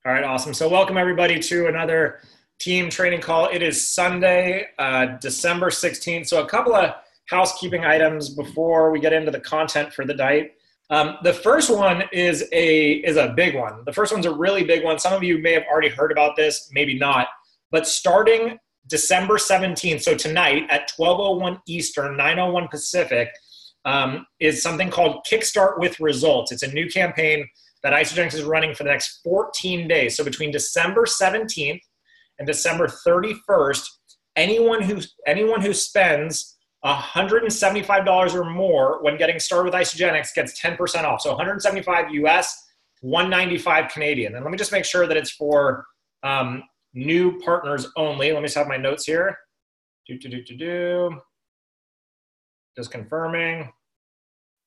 All right, awesome. So welcome everybody to another team training call. It is Sunday, December 16th. So a couple of housekeeping items before we get into the content for the night. The first one is a big one. The first one's a really big one. Some of you may have already heard about this, maybe not. But starting December 17th, so tonight at 12:01 Eastern, 9:01 Pacific, is something called Kickstart with Results. It's a new campaign that Isagenix is running for the next 14 days. So between December 17th and December 31st, anyone who spends $175 or more when getting started with Isagenix gets 10% off. So 175 US, 195 Canadian. And let me just make sure that it's for new partners only. Let me just have my notes here. Just confirming.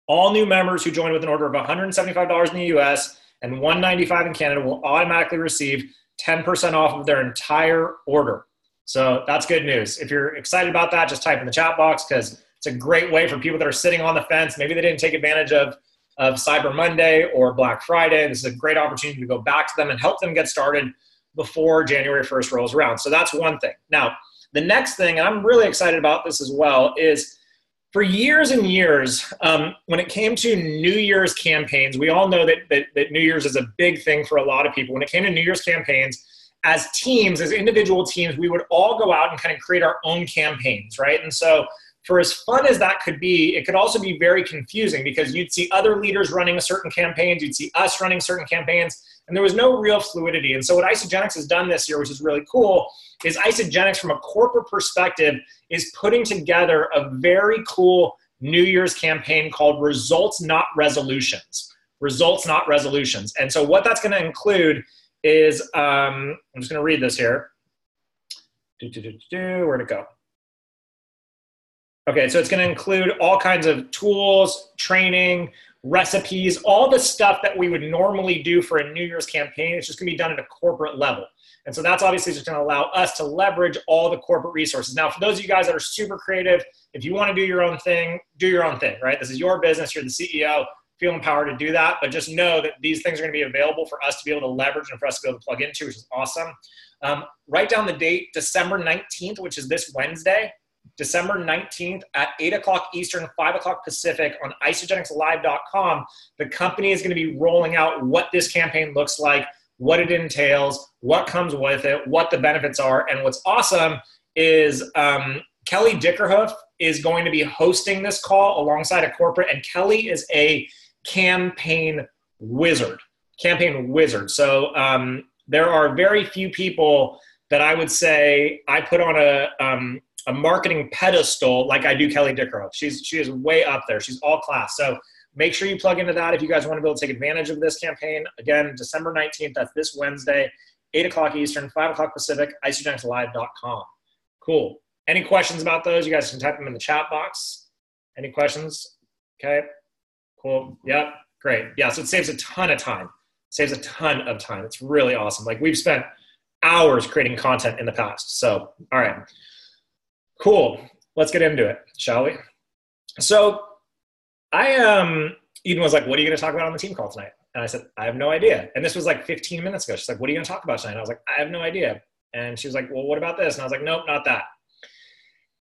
All new members who join with an order of $175 in the US and $195 in Canada will automatically receive 10% off of their entire order. So that's good news. If you're excited about that, just type in the chat box because it's a great way for people that are sitting on the fence. Maybe they didn't take advantage of Cyber Monday or Black Friday. This is a great opportunity to go back to them and help them get started before January 1st rolls around. So that's one thing. Now, the next thing, and I'm really excited about this as well, is for years and years, when it came to New Year's campaigns, we all know that New Year's is a big thing for a lot of people. When it came to New Year's campaigns, as teams, as individual teams, we would all go out and kind of create our own campaigns, right? And so for as fun as that could be, it could also be very confusing because you'd see other leaders running certain campaigns, you'd see us running certain campaigns, and there was no real fluidity. And so what Isagenix has done this year, which is really cool, is Isagenix from a corporate perspective is putting together a very cool New Year's campaign called Results Not Resolutions. Results Not Resolutions. And so what that's going to include is, I'm just going to read this here. Where'd it go? Okay, so it's going to include all kinds of tools, training, recipes, all the stuff that we would normally do for a New Year's campaign. It's just going to be done at a corporate level. And so that's obviously just going to allow us to leverage all the corporate resources. Now, for those of you guys that are super creative, if you want to do your own thing, right? This is your business. You're the CEO. Feel empowered to do that. But just know that these things are going to be available for us to be able to leverage and for us to be able to plug into, which is awesome. Write down the date, December 19th, which is this Wednesday. December 19th at 8 o'clock Eastern, 5 o'clock Pacific on isagenixlive.com. The company is going to be rolling out what this campaign looks like, what it entails, what comes with it, what the benefits are. And what's awesome is Kelly Dickerhoof is going to be hosting this call alongside a corporate, and Kelly is a campaign wizard. So there are very few people that I would say I put on a marketing pedestal like I do Kelly Dickerhoof. She is way up there. She's all class. So make sure you plug into that if you guys want to be able to take advantage of this campaign. Again, December 19th, that's this Wednesday, 8 o'clock Eastern, 5 o'clock Pacific, isagenixlive.com. Cool. Any questions about those? You guys can type them in the chat box. Any questions? Okay, cool. Yep, great. Yeah, so it saves a ton of time. It's really awesome. Like we've spent hours creating content in the past. So, all right. Cool. Let's get into it, shall we? So Eden was like, what are you going to talk about on the team call tonight? And I said, I have no idea. And this was like 15 minutes ago. She's like, what are you going to talk about tonight? And I was like, I have no idea. And she was like, well, what about this? And I was like, nope, not that.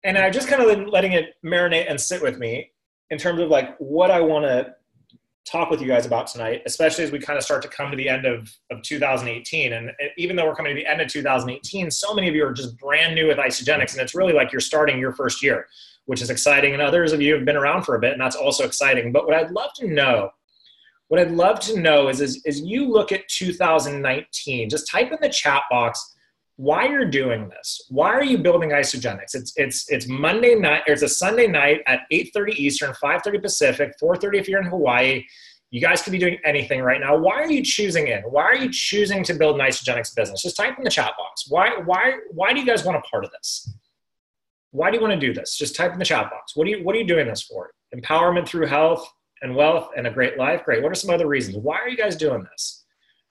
And I just kind of letting it marinate and sit with me in terms of like what I want to talk with you guys about tonight, especially as we kind of start to come to the end of 2018. And even though we're coming to the end of 2018, so many of you are just brand new with Isagenix, and it's really like you're starting your first year, which is exciting. And others of you have been around for a bit, and that's also exciting. But what I'd love to know is as you look at 2019, just type in the chat box why you're doing this. Why are you building Isagenix? It's Monday night, or it's a Sunday night at 8:30 Eastern, 5:30 Pacific, 4:30 if you're in Hawaii. You guys could be doing anything right now. Why are you choosing in? Why are you choosing to build an Isagenix business? Just type in the chat box. Why do you guys want a part of this? Why do you want to do this? Just type in the chat box. What are you doing this for? Empowerment through health and wealth and a great life? Great. What are some other reasons? Why are you guys doing this?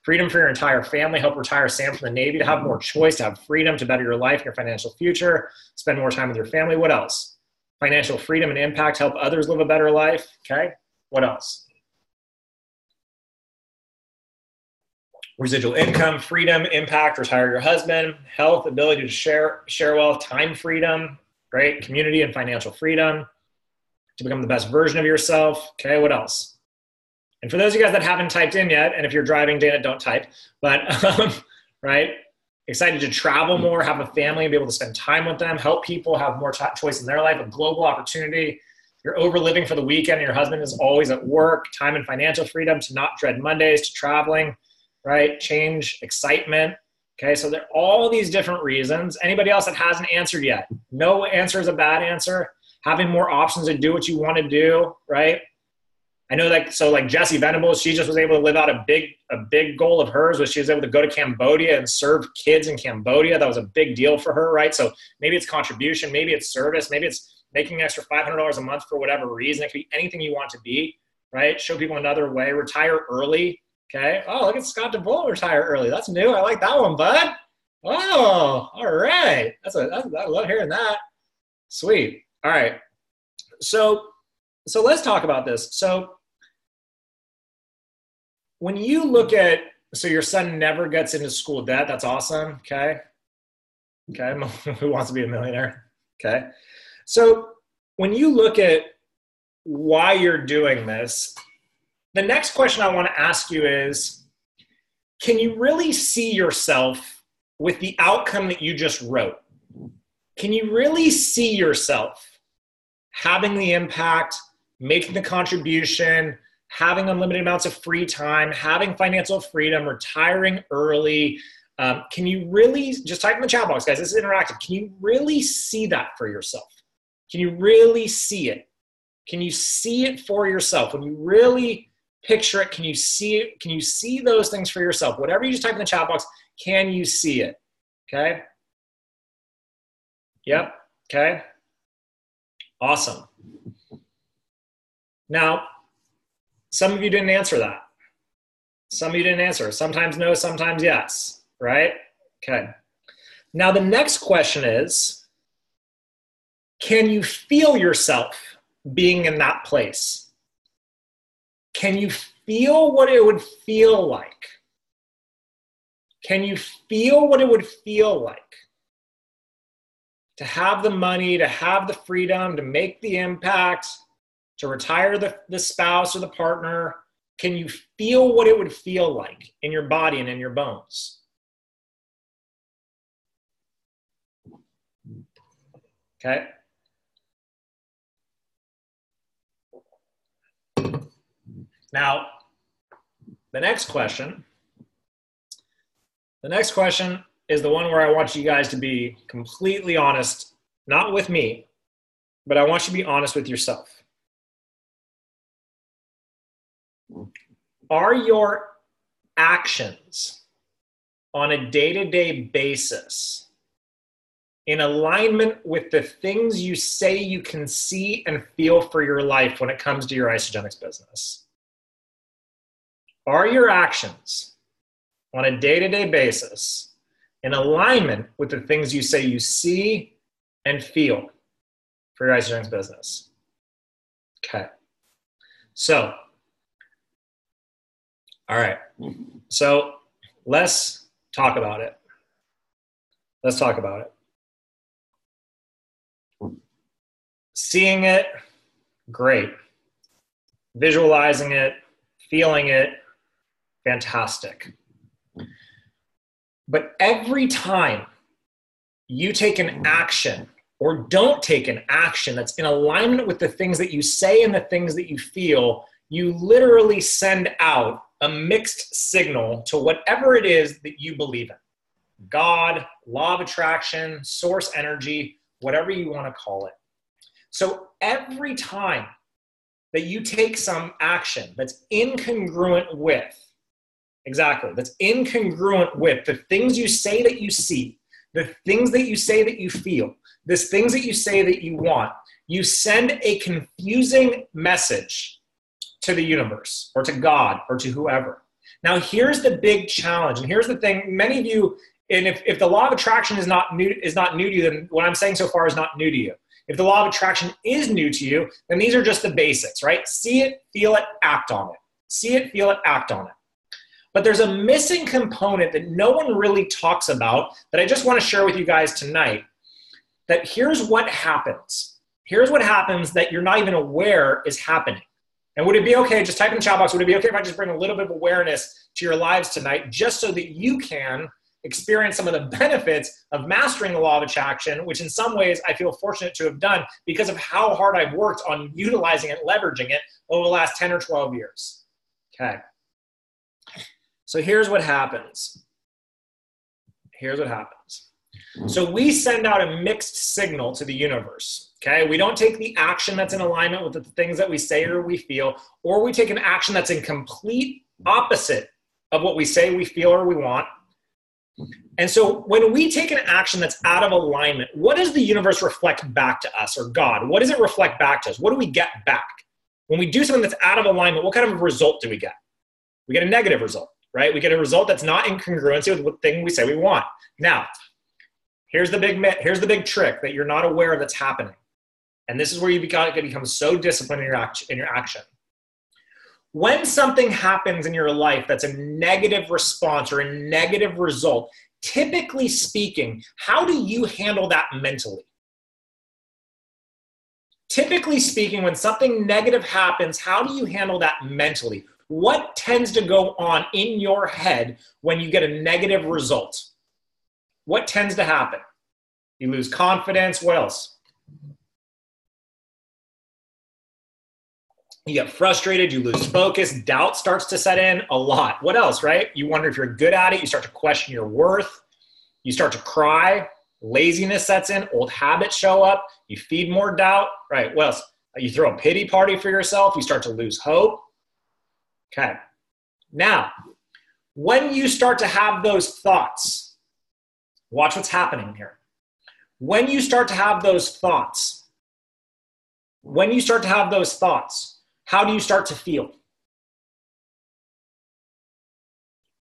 Freedom for your entire family, help retire Sam from the Navy, to have more choice, to have freedom to better your life and your financial future, spend more time with your family. What else? Financial freedom and impact, help others live a better life. Okay. What else? residual income, freedom, impact, retire your husband, health, ability to share wealth, time freedom, right? Community and financial freedom, to become the best version of yourself. Okay, what else? And for those of you guys that haven't typed in yet, and if you're driving, Dana, don't type, but, right? Excited to travel more, have a family, and be able to spend time with them, help people have more choice in their life, a global opportunity. You're over living for the weekend and your husband is always at work, time and financial freedom, to not dread Mondays, to traveling, right? Change, excitement. Okay, so there are all these different reasons. Anybody else that hasn't answered yet? No answer is a bad answer. Having more options to do what you want to do, right? I know like Jessie Venables, she just was able to live out a big goal of hers, was she was able to go to Cambodia and serve kids in Cambodia. That was a big deal for her, right? So maybe it's contribution, maybe it's service, maybe it's making an extra $500 a month for whatever reason. It could be anything you want to be, right? Show people another way, retire early, okay? Oh, look at Scott DeVoe, retire early. That's new. I like that one, bud. Oh, all right. I love hearing that. Sweet. All right. So let's talk about this. So when you look at, so your son never gets into school debt, that's awesome, okay? Okay, who wants to be a millionaire? Okay. So when you look at why you're doing this, the next question I want to ask you is, can you really see yourself with the outcome that you just wrote? Can you really see yourself having the impact, making the contribution, having unlimited amounts of free time, having financial freedom, retiring early? Can you really, just type in the chat box, guys, this is interactive. Can you really see that for yourself? Can you really see it? Can you see it for yourself? When you really picture it, can you see it? Can you see those things for yourself? Whatever you just type in the chat box, can you see it? Okay? Yep. Okay. Awesome. Now, some of you didn't answer that. Some of you didn't answer. Sometimes no, sometimes yes, right? Okay. Now, the next question is, can you feel yourself being in that place? Can you feel what it would feel like? Can you feel what it would feel like to have the money, to have the freedom, to make the impact, to retire the spouse or the partner? Can you feel what it would feel like in your body and in your bones? Okay. Now, the next question is the one where I want you guys to be completely honest, not with me, but I want you to be honest with yourself. Are your actions on a day-to-day basis in alignment with the things you say you can see and feel for your life when it comes to your Isagenix business? Are your actions on a day-to-day basis in alignment with the things you say you see and feel for your Isagenix business? Okay. So, all right. So let's talk about it. Let's talk about it. Seeing it, great. Visualizing it, feeling it, fantastic. But every time you take an action or don't take an action that's in alignment with the things that you say and the things that you feel, you literally send out a mixed signal to whatever it is that you believe in. God, law of attraction, source energy, whatever you want to call it. So every time that you take some action that's incongruent with, that's incongruent with the things you say that you see, the things that you say that you feel, the things that you say that you want, you send a confusing message to the universe or to God or to whoever. Now, here's the big challenge. And here's the thing, many of you, and if the law of attraction is not new to you, then what I'm saying so far is not new to you. If the law of attraction is new to you, then these are just the basics, right? See it, feel it, act on it. See it, feel it, act on it. But there's a missing component that no one really talks about that I just want to share with you guys tonight. That here's what happens. Here's what happens that you're not even aware is happening. And would it be okay, just type in the chat box, would it be okay if I just bring a little bit of awareness to your lives tonight, just so that you can experience some of the benefits of mastering the law of attraction, which in some ways I feel fortunate to have done because of how hard I've worked on utilizing it, leveraging it over the last 10 or 12 years. Okay. So here's what happens. Here's what happens. So we send out a mixed signal to the universe, okay? We don't take the action that's in alignment with the things that we say or we feel, or we take an action that's in complete opposite of what we say, we feel, or we want. And so when we take an action that's out of alignment, what does the universe reflect back to us, or God? What does it reflect back to us? What do we get back? When we do something that's out of alignment, what kind of result do we get? We get a negative result, right? We get a result that's not in congruency with what thing we say we want. Now, here's the big trick that you're not aware of that's happening. And this is where you become so disciplined in your action. When something happens in your life that's a negative response or a negative result, typically speaking, how do you handle that mentally? Typically speaking, when something negative happens, how do you handle that mentally? What tends to go on in your head when you get a negative result? What tends to happen? You lose confidence. What else? You get frustrated. You lose focus. Doubt starts to set in a lot. What else, right? You wonder if you're good at it. You start to question your worth. You start to cry. Laziness sets in. Old habits show up. You feed more doubt. Right. What else? You throw a pity party for yourself. You start to lose hope. Okay. Now, when you start to have those thoughts, watch what's happening here. When you start to have those thoughts, how do you start to feel?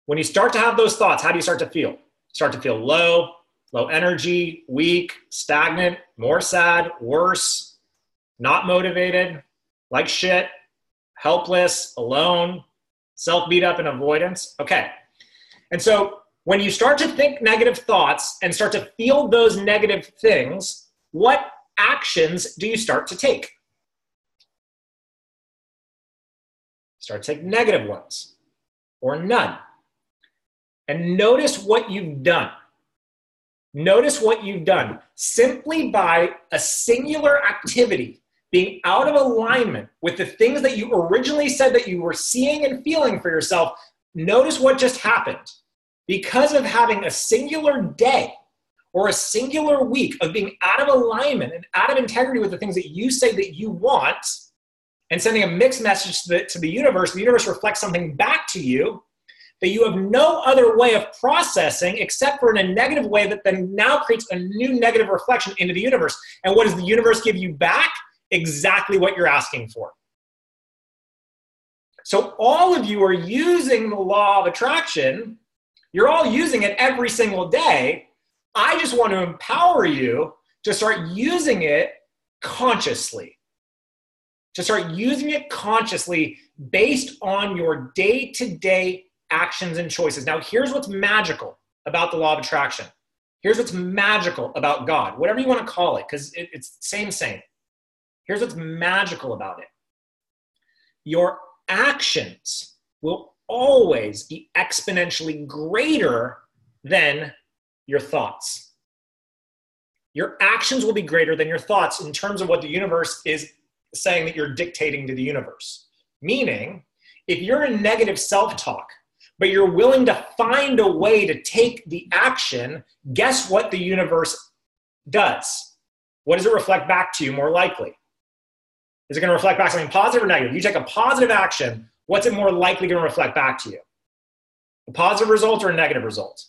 When you start to have those thoughts, how do you start to feel? Start to feel low energy, weak, stagnant, more sad, worse, not motivated, like shit, helpless, alone, self-beat up, and avoidance. Okay. And so when you start to think negative thoughts and start to feel those negative things, what actions do you start to take? Start to take negative ones or none. And notice what you've done. Notice what you've done simply by a singular activity being out of alignment with the things that you originally said that you were seeing and feeling for yourself. Notice what just happened. Because of having a singular day or a singular week of being out of alignment and out of integrity with the things that you say that you want and sending a mixed message to the universe reflects something back to you that you have no other way of processing except for in a negative way that then now creates a new negative reflection into the universe. And what does the universe give you back? Exactly what you're asking for. So all of you are using the law of attraction. You're all using it every single day. I just want to empower you to start using it consciously. To start using it consciously based on your day-to-day actions and choices. Now, here's what's magical about the law of attraction. Here's what's magical about God, whatever you want to call it, because it's same. Here's what's magical about it. Your actions will always be exponentially greater than your thoughts. Your actions will be greater than your thoughts in terms of what the universe is saying that you're dictating to the universe. Meaning, if you're in negative self-talk, but you're willing to find a way to take the action, guess what the universe does? What does it reflect back to you more likely? Is it going to reflect back something positive or negative? You take a positive action, what's it more likely going to reflect back to you? A positive result or a negative result?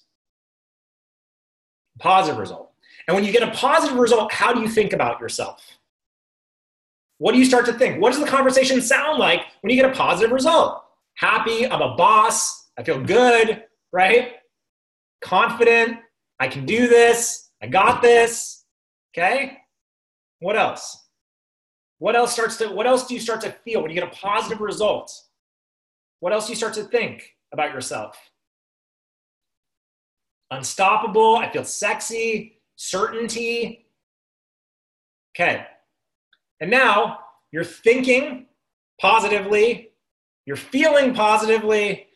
A positive result. And when you get a positive result, how do you think about yourself? What do you start to think? What does the conversation sound like when you get a positive result? Happy, I'm a boss, I feel good, right? Confident, I can do this, I got this, okay? What else? What else do you start to feel when you get a positive result? What else do you start to think? about yourself? Unstoppable, I feel sexy, certainty. Okay. And now you're thinking positively, you're feeling positively.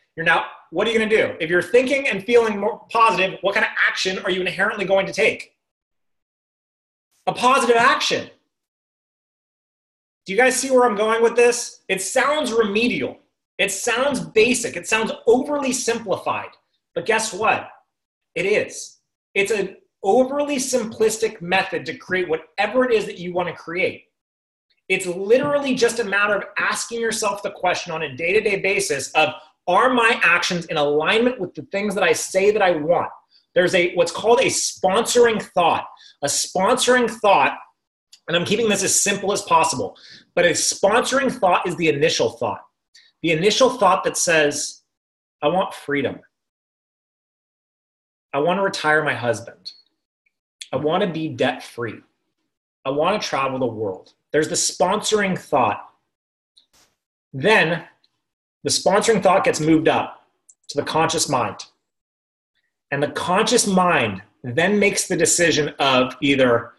What are you going to do? If you're thinking and feeling more positive, what kind of action are you inherently going to take? A positive action. Do you guys see where I'm going with this? It sounds remedial. It sounds basic. It sounds overly simplified. But guess what? It is. It's an overly simplistic method to create whatever it is that you want to create. It's literally just a matter of asking yourself the question on a day-to-day basis of, are my actions in alignment with the things that I say that I want? There's what's called a sponsoring thought. A sponsoring thought, and I'm keeping this as simple as possible, but a sponsoring thought is the initial thought. The initial thought that says, I want freedom. I want to retire my husband. I want to be debt-free. I want to travel the world. There's the sponsoring thought. Then the sponsoring thought gets moved up to the conscious mind. And the conscious mind then makes the decision of either,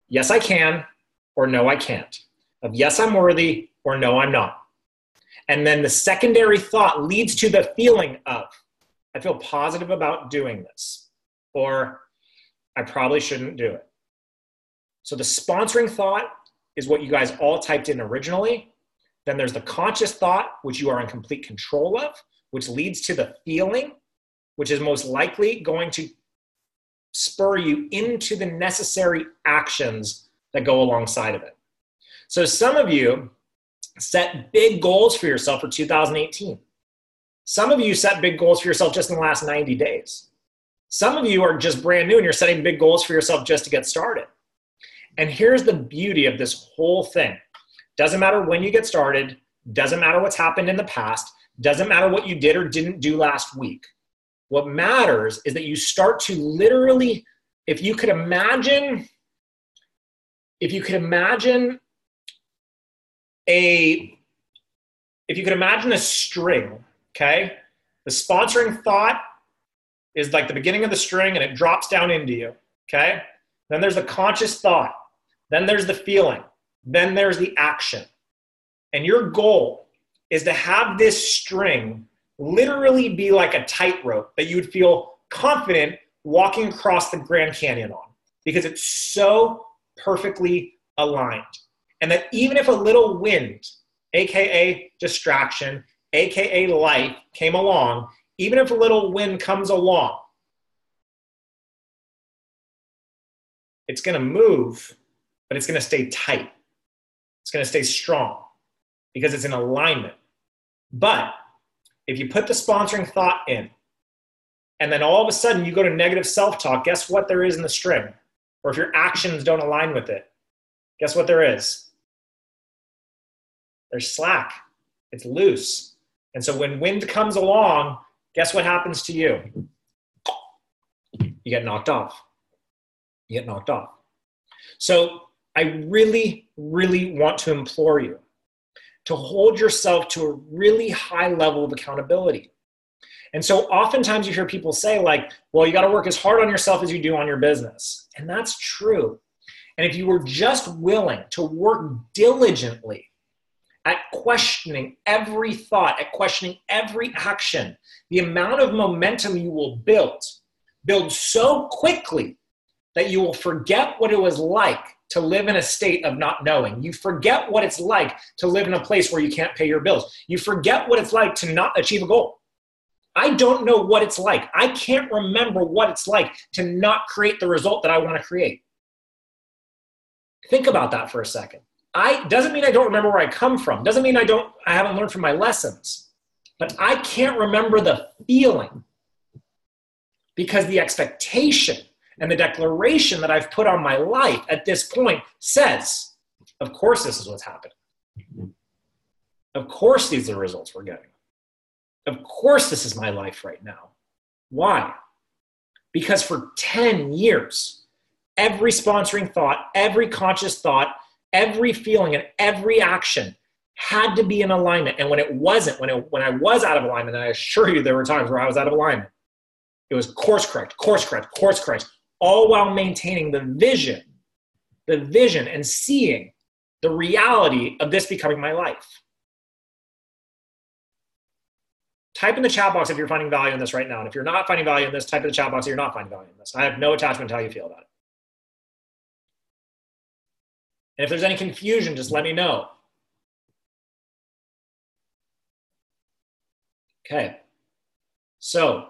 yes, I can, or no, I can't. Of yes, I'm worthy, or no, I'm not. And then the secondary thought leads to the feeling of, I feel positive about doing this, or I probably shouldn't do it. So the sponsoring thought is what you guys all typed in originally. Then there's the conscious thought, which you are in complete control of, which leads to the feeling, which is most likely going to spur you into the necessary actions that go alongside of it. So some of you set big goals for yourself for 2018. Some of you set big goals for yourself just in the last 90 days. Some of you are just brand new and you're setting big goals for yourself just to get started. And here's the beauty of this whole thing. Doesn't matter when you get started, doesn't matter what's happened in the past, doesn't matter what you did or didn't do last week. What matters is that you start to literally, if you could imagine a string, okay? The sponsoring thought is like the beginning of the string and it drops down into you, okay? Then there's the conscious thought. Then there's the feeling. Then there's the action. And your goal is to have this string literally be like a tightrope that you would feel confident walking across the Grand Canyon on, because it's so perfectly aligned. And that even if a little wind, AKA distraction, AKA life, came along, even if a little wind comes along, it's going to move, but it's going to stay tight. It's going to stay strong because it's in alignment. But if you put the sponsoring thought in, and then all of a sudden you go to negative self-talk, guess what there is in the string? Or if your actions don't align with it, guess what there is? There's slack. It's loose. And so when wind comes along, guess what happens to you? You get knocked off. You get knocked off. So I really, really want to implore you to hold yourself to a really high level of accountability. And so oftentimes you hear people say like, well, you got to work as hard on yourself as you do on your business. And that's true. And if you were just willing to work diligently at questioning every thought, at questioning every action, the amount of momentum you will build so quickly that you will forget what it was like to live in a state of not knowing. You forget what it's like to live in a place where you can't pay your bills. You forget what it's like to not achieve a goal. I don't know what it's like. I can't remember what it's like to not create the result that I want to create. Think about that for a second. Doesn't mean I don't remember where I come from. Doesn't mean I haven't learned from my lessons. But I can't remember the feeling because the expectation and the declaration that I've put on my life at this point says, of course this is what's happening. Of course these are the results we're getting. Of course this is my life right now. Why? Because for 10 years, every sponsoring thought, every conscious thought, every feeling, and every action had to be in alignment. And when it wasn't, when I was out of alignment, and I assure you there were times where I was out of alignment, it was course correct, all while maintaining the vision and seeing the reality of this becoming my life. Type in the chat box if you're finding value in this right now. And if you're not finding value in this, type in the chat box if you're not finding value in this. I have no attachment to how you feel about it. And if there's any confusion, just let me know. Okay. So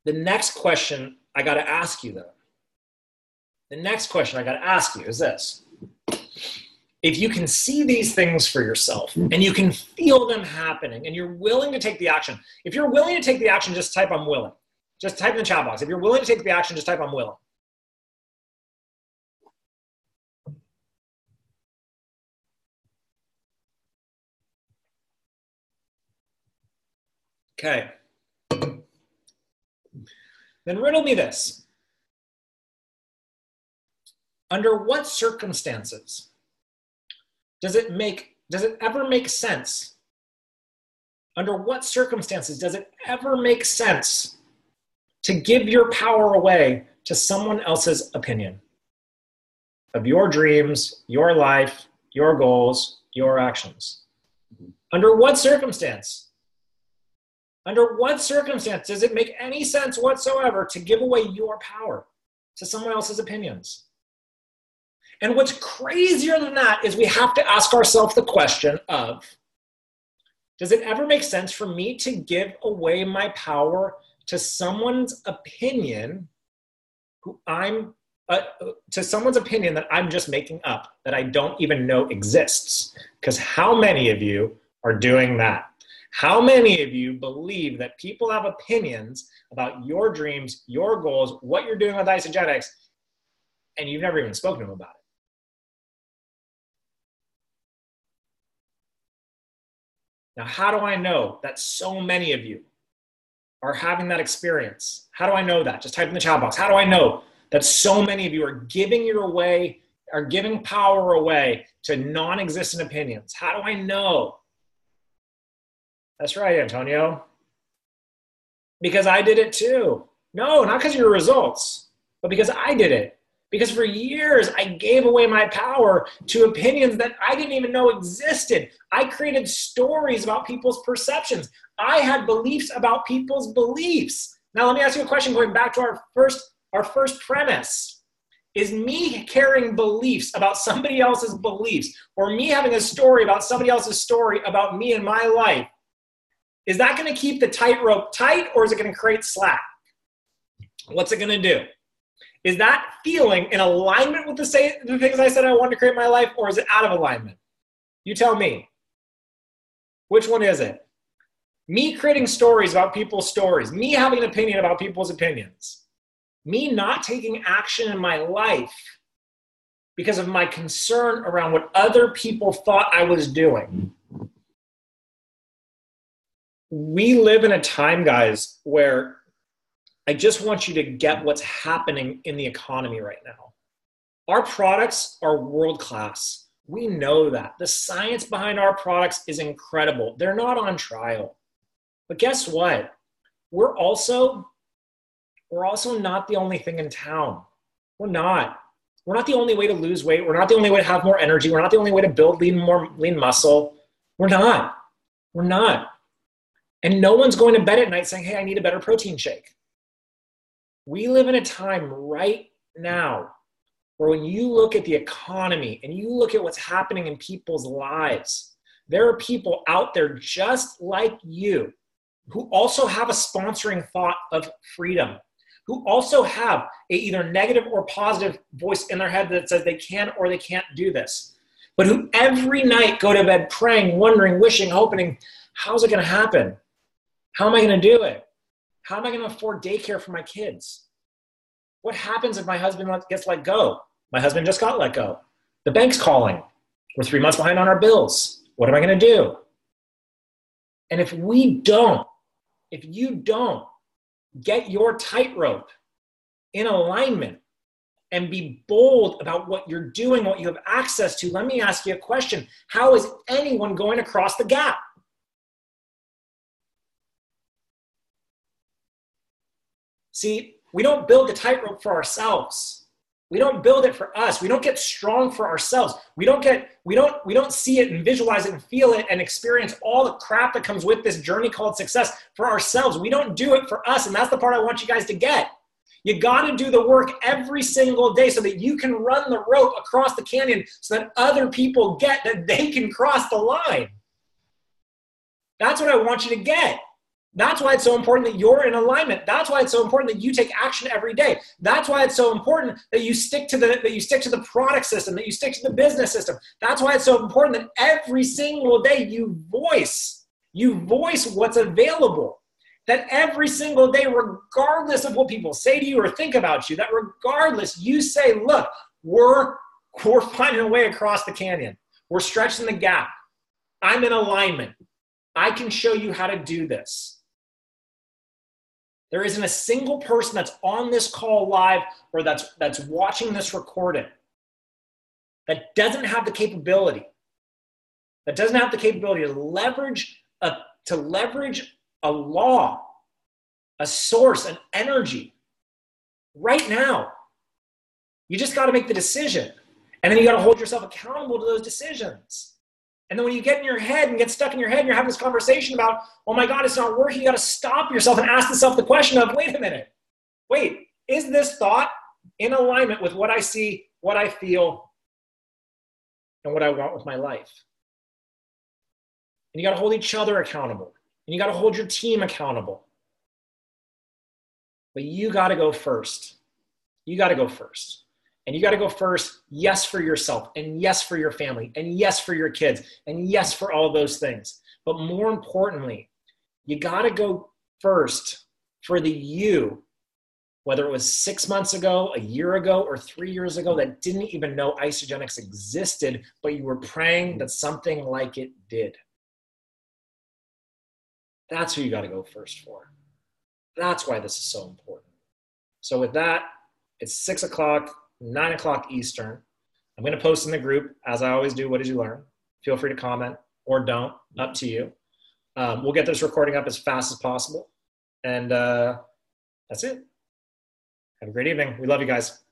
the next question I got to ask you, though, is this. If you can see these things for yourself and you can feel them happening and you're willing to take the action, if you're willing to take the action, just type I'm willing. Just type in the chat box. If you're willing to take the action, just type I'm willing. Okay. Then riddle me this. Under what circumstances does it ever make sense? Under what circumstances does it ever make sense to give your power away to someone else's opinion of your dreams, your life, your goals, your actions? Under what circumstance? Under what circumstance does it make any sense whatsoever to give away your power to someone else's opinions? And what's crazier than that is we have to ask ourselves the question of, does it ever make sense for me to give away my power to someone's opinion to someone's opinion that I'm just making up, that I don't even know exists? Because how many of you are doing that? How many of you believe that people have opinions about your dreams, your goals, what you're doing with Isagenix, and you've never even spoken to them about it? Now, how do I know that so many of you are having that experience? How do I know that? Just type in the chat box. How do I know that so many of you are giving power away to non-existent opinions? How do I know? That's right, Antonio. Because I did it too. No, not because of your results, but because I did it. Because for years, I gave away my power to opinions that I didn't even know existed. I created stories about people's perceptions. I had beliefs about people's beliefs. Now, let me ask you a question going back to our first premise. Is me carrying beliefs about somebody else's beliefs, or me having a story about somebody else's story about me and my life, is that going to keep the tightrope tight, or is it going to create slack? What's it going to do? Is that feeling in alignment with the things I said I wanted to create in my life, or is it out of alignment? You tell me. Which one is it? Me creating stories about people's stories, me having an opinion about people's opinions, me not taking action in my life because of my concern around what other people thought I was doing. We live in a time, guys, where I just want you to get what's happening in the economy right now. Our products are world-class. We know that. The science behind our products is incredible. They're not on trial. But guess what? We're also not the only thing in town. We're not. We're not the only way to lose weight. We're not the only way to have more energy. We're not the only way to build lean muscle. We're not. We're not. And no one's going to bed at night saying, hey, I need a better protein shake. We live in a time right now where when you look at the economy and you look at what's happening in people's lives, there are people out there just like you who also have a sponsoring thought of freedom, who also have a either negative or positive voice in their head that says they can or they can't do this, but who every night go to bed praying, wondering, wishing, hoping, how's it going to happen? How am I going to do it? How am I going to afford daycare for my kids? What happens if my husband gets let go? My husband just got let go. The bank's calling. We're 3 months behind on our bills. What am I going to do? And if you don't get your tightrope in alignment and be bold about what you're doing, what you have access to. Let me ask you a question. How is anyone going to cross the gap? See, we don't build the tightrope for ourselves. We don't build it for us. We don't get strong for ourselves. We don't see it and visualize it and feel it and experience all the crap that comes with this journey called success for ourselves. We don't do it for us. And that's the part I want you guys to get. You got to do the work every single day so that you can run the rope across the canyon so that other people get that they can cross the line. That's what I want you to get. That's why it's so important that you're in alignment. That's why it's so important that you take action every day. That's why it's so important that you stick to the product system, that you stick to the business system. That's why it's so important that every single day you voice what's available. That every single day, regardless of what people say to you or think about you, that regardless, you say, look, we're finding a way across the canyon. We're stretching the gap. I'm in alignment. I can show you how to do this. There isn't a single person that's on this call live or that's watching this recording that doesn't have the capability, to leverage a law, a source, an energy right now. You just got to make the decision. And then you got to hold yourself accountable to those decisions. And then when you get in your head and get stuck in your head and you're having this conversation about, oh my God, it's not working, you got to stop yourself and ask yourself the question of, wait a minute. Wait, is this thought in alignment with what I see, what I feel, and what I want with my life? And you got to hold each other accountable. And you got to hold your team accountable. But you got to go first. You got to go first. And you got to go first, yes, for yourself, and yes, for your family, and yes, for your kids, and yes, for all those things. But more importantly, you got to go first for the you, whether it was 6 months ago, a year ago, or 3 years ago that didn't even know Isagenix existed, but you were praying that something like it did. That's who you got to go first for. That's why this is so important. So with that, it's 6 o'clock. 9 o'clock Eastern. I'm going to post in the group, as I always do. What did you learn? Feel free to comment or don't. Up to you. We'll get this recording up as fast as possible. And that's it. Have a great evening. We love you guys.